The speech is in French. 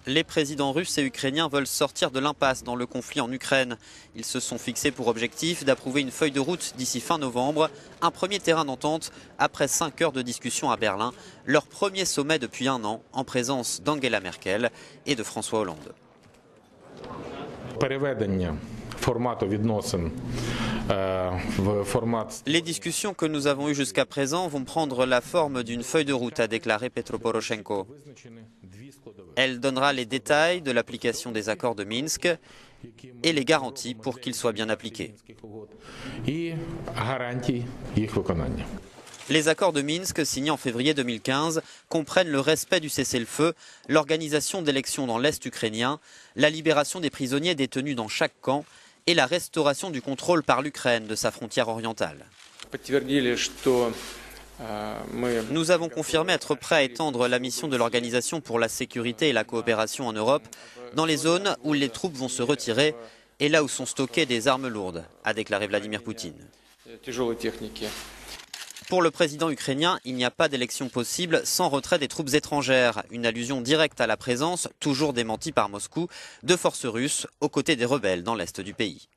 Les présidents russes et ukrainiens veulent sortir de l'impasse dans le conflit en Ukraine. Ils se sont fixés pour objectif d'approuver une feuille de route d'ici fin novembre, un premier terrain d'entente après 5 heures de discussion à Berlin, leur premier sommet depuis un an en présence d'Angela Merkel et de François Hollande. Les discussions que nous avons eues jusqu'à présent vont prendre la forme d'une feuille de route, a déclaré Petro Poroshenko. Elle donnera les détails de l'application des accords de Minsk et les garanties pour qu'ils soient bien appliqués. Les accords de Minsk, signés en février 2015, comprennent le respect du cessez-le-feu, l'organisation d'élections dans l'Est ukrainien, la libération des prisonniers détenus dans chaque camp et la restauration du contrôle par l'Ukraine de sa frontière orientale. Nous avons confirmé être prêts à étendre la mission de l'Organisation pour la sécurité et la coopération en Europe dans les zones où les troupes vont se retirer et là où sont stockées des armes lourdes, a déclaré Vladimir Poutine. Pour le président ukrainien, il n'y a pas d'élection possible sans retrait des troupes étrangères, une allusion directe à la présence, toujours démentie par Moscou, de forces russes aux côtés des rebelles dans l'est du pays.